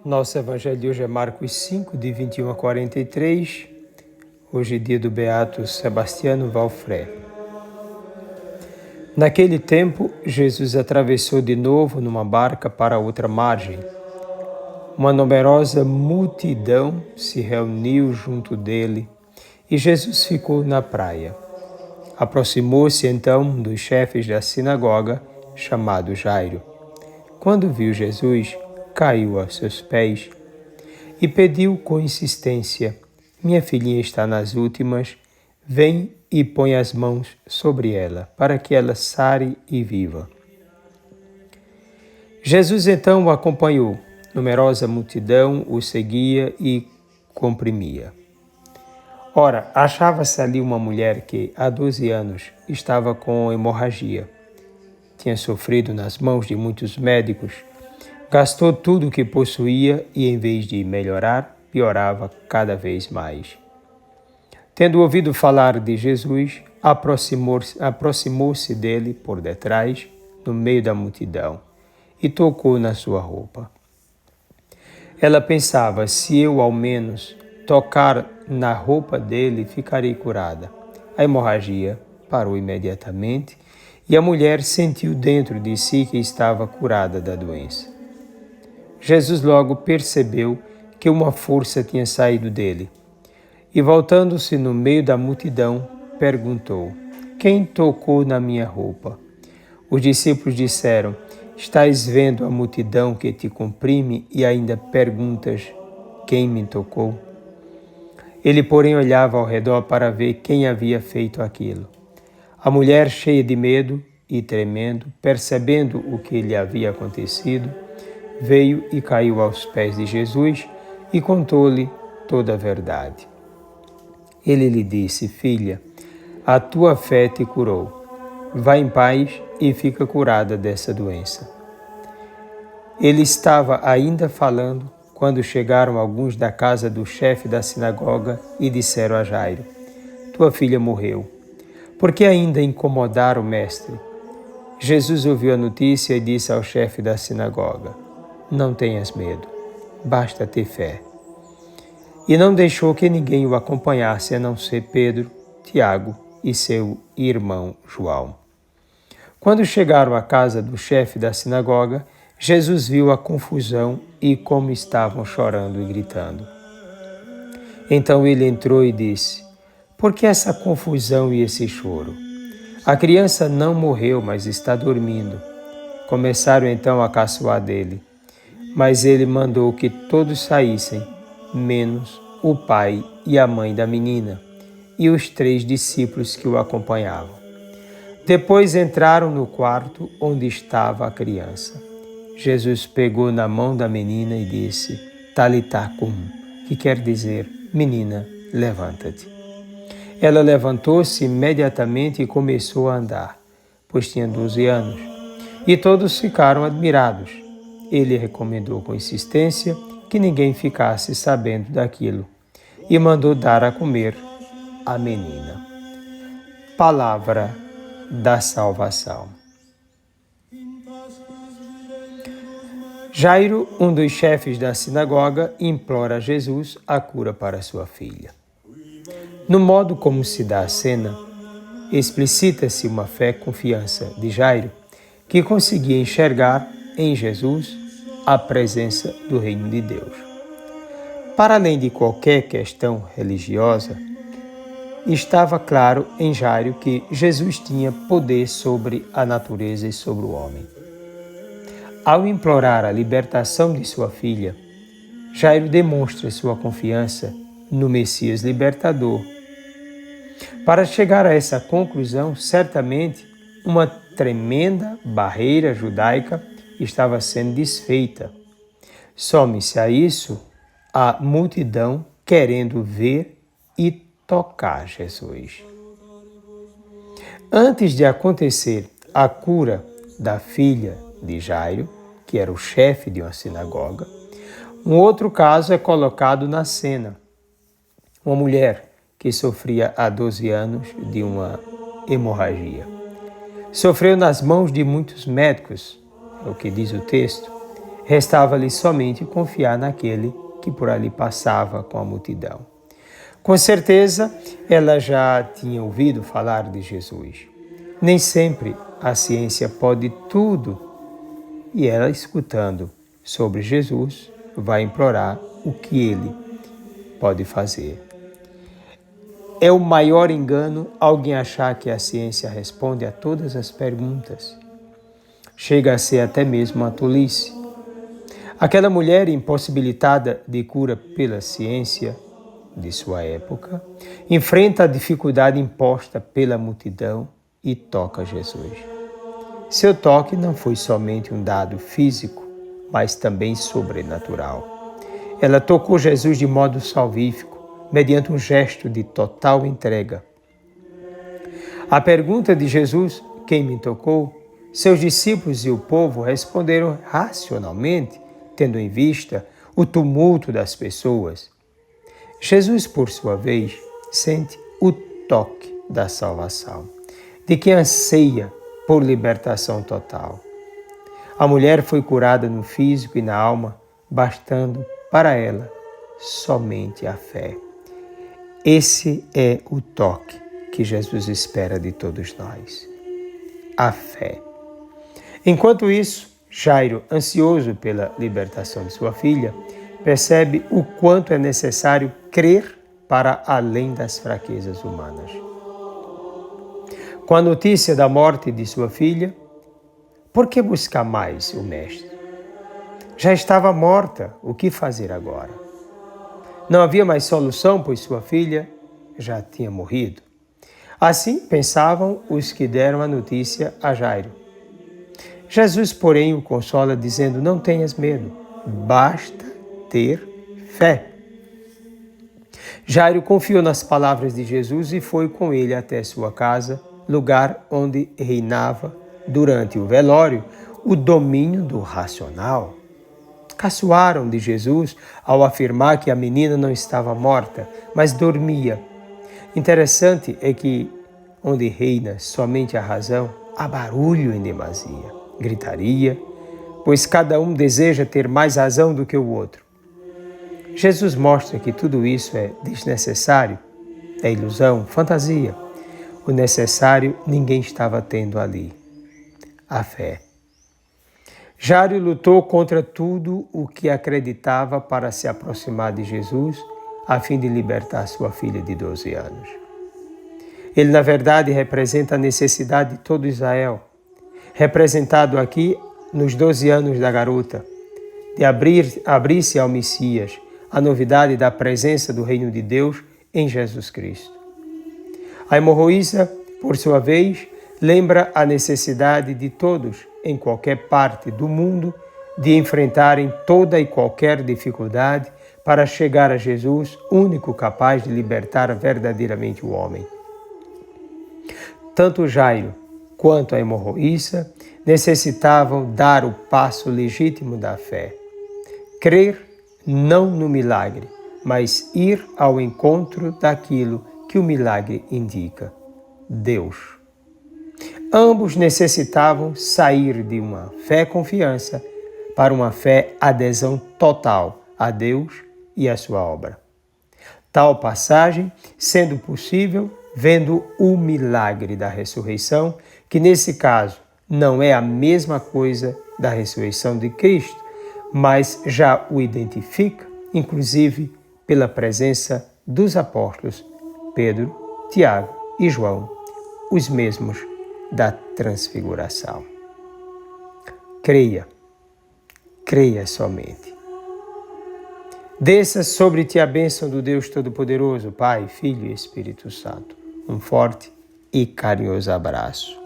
Nosso evangelho de hoje é Marcos 5, de 21 a 43. Hoje é dia do beato Sebastiano Valfré. Naquele tempo, Jesus atravessou de novo numa barca para outra margem. Uma numerosa multidão se reuniu junto dele e Jesus ficou na praia. Aproximou-se então um dos chefes da sinagoga, chamado Jairo. Quando viu Jesus, caiu aos seus pés e pediu com insistência: minha filhinha está nas últimas, vem e põe as mãos sobre ela, para que ela sare e viva. Jesus então o acompanhou. Numerosa multidão o seguia e comprimia. Ora, achava-se ali uma mulher que, há 12 anos, estava com hemorragia. Tinha sofrido nas mãos de muitos médicos, gastou tudo o que possuía e, em vez de melhorar, piorava cada vez mais. Tendo ouvido falar de Jesus, aproximou-se dele por detrás, no meio da multidão, e tocou na sua roupa. Ela pensava: se eu, ao menos, tocar na roupa dele, ficarei curada. A hemorragia parou imediatamente e a mulher sentiu dentro de si que estava curada da doença. Jesus logo percebeu que uma força tinha saído dele e, voltando-se no meio da multidão, perguntou: quem tocou na minha roupa? Os discípulos disseram: estás vendo a multidão que te comprime e ainda perguntas: quem me tocou? Ele, porém, olhava ao redor para ver quem havia feito aquilo. A mulher, cheia de medo e tremendo, percebendo o que lhe havia acontecido, veio e caiu aos pés de Jesus e contou-lhe toda a verdade. Ele lhe disse: filha, a tua fé te curou. Vá em paz e fica curada dessa doença. Ele estava ainda falando quando chegaram alguns da casa do chefe da sinagoga e disseram a Jairo: tua filha morreu. Por que ainda incomodar o mestre? Jesus ouviu a notícia e disse ao chefe da sinagoga: não tenhas medo, basta ter fé. E não deixou que ninguém o acompanhasse, a não ser Pedro, Tiago e seu irmão João. Quando chegaram à casa do chefe da sinagoga, Jesus viu a confusão e como estavam chorando e gritando. Então ele entrou e disse: por que essa confusão e esse choro? A criança não morreu, mas está dormindo. Começaram então a caçoar dele. Mas ele mandou que todos saíssem, menos o pai e a mãe da menina e os 3 discípulos que o acompanhavam. Depois entraram no quarto onde estava a criança. Jesus pegou na mão da menina e disse: Talitá cum, que quer dizer: menina, levanta-te. Ela levantou-se imediatamente e começou a andar, pois tinha 12 anos, e todos ficaram admirados. Ele recomendou com insistência que ninguém ficasse sabendo daquilo e mandou dar a comer à menina. Palavra da salvação. Jairo, um dos chefes da sinagoga, implora a Jesus a cura para sua filha. No modo como se dá a cena, explicita-se uma fé e confiança de Jairo, que conseguia enxergar em Jesus a presença do reino de Deus. Para além de qualquer questão religiosa, estava claro em Jairo que Jesus tinha poder sobre a natureza e sobre o homem. Ao implorar a libertação de sua filha, Jairo demonstra sua confiança no Messias libertador. Para chegar a essa conclusão, certamente uma tremenda barreira judaica estava sendo desfeita. Some-se a isso a multidão querendo ver e tocar Jesus. Antes de acontecer a cura da filha de Jairo, que era o chefe de uma sinagoga, um outro caso é colocado na cena. Uma mulher que sofria há 12 anos de uma hemorragia. Sofreu nas mãos de muitos médicos, é o que diz o texto. Restava-lhe somente confiar naquele que por ali passava com a multidão. Com certeza, ela já tinha ouvido falar de Jesus. Nem sempre a ciência pode tudo, e ela, escutando sobre Jesus, vai implorar o que ele pode fazer. É o maior engano alguém achar que a ciência responde a todas as perguntas. Chega a ser até mesmo uma tolice. Aquela mulher impossibilitada de cura pela ciência de sua época enfrenta a dificuldade imposta pela multidão e toca Jesus. Seu toque não foi somente um dado físico, mas também sobrenatural. Ela tocou Jesus de modo salvífico, mediante um gesto de total entrega. À pergunta de Jesus, quem me tocou? Seus discípulos e o povo responderam racionalmente, tendo em vista o tumulto das pessoas. Jesus, por sua vez, sente o toque da salvação, de quem anseia por libertação total. A mulher foi curada no físico e na alma, bastando para ela somente a fé. Esse é o toque que Jesus espera de todos nós. A fé. Enquanto isso, Jairo, ansioso pela libertação de sua filha, percebe o quanto é necessário crer para além das fraquezas humanas. Com a notícia da morte de sua filha, por que buscar mais o Mestre? Já estava morta, o que fazer agora? Não havia mais solução, pois sua filha já tinha morrido. Assim pensavam os que deram a notícia a Jairo. Jesus, porém, o consola, dizendo: não tenhas medo, basta ter fé. Jairo confiou nas palavras de Jesus e foi com ele até sua casa, lugar onde reinava, durante o velório, o domínio do racional. Caçoaram de Jesus ao afirmar que a menina não estava morta, mas dormia. Interessante é que, onde reina somente a razão, há barulho em demasia, gritaria, pois cada um deseja ter mais razão do que o outro. Jesus mostra que tudo isso é desnecessário, é ilusão, fantasia. O necessário ninguém estava tendo ali: a fé. Jairo lutou contra tudo o que acreditava para se aproximar de Jesus, a fim de libertar sua filha de 12 anos. Ele, na verdade, representa a necessidade de todo Israel, representado aqui nos 12 anos da garota, de abrir-se ao Messias, a novidade da presença do reino de Deus em Jesus Cristo. A hemorroísa, por sua vez, lembra a necessidade de todos, em qualquer parte do mundo, de enfrentarem toda e qualquer dificuldade para chegar a Jesus, único capaz de libertar verdadeiramente o homem. Tanto Jairo quanto a hemorroíça necessitavam dar o passo legítimo da fé. Crer não no milagre, mas ir ao encontro daquilo que o milagre indica: Deus. Ambos necessitavam sair de uma fé-confiança para uma fé-adesão total a Deus e a sua obra. Tal passagem, sendo possível, vendo o milagre da ressurreição, que nesse caso não é a mesma coisa da ressurreição de Cristo, mas já o identifica, inclusive pela presença dos apóstolos Pedro, Tiago e João, os mesmos da transfiguração. Creia somente. Desça sobre ti a bênção do Deus Todo-Poderoso, Pai, Filho e Espírito Santo. Um forte e carinhoso abraço.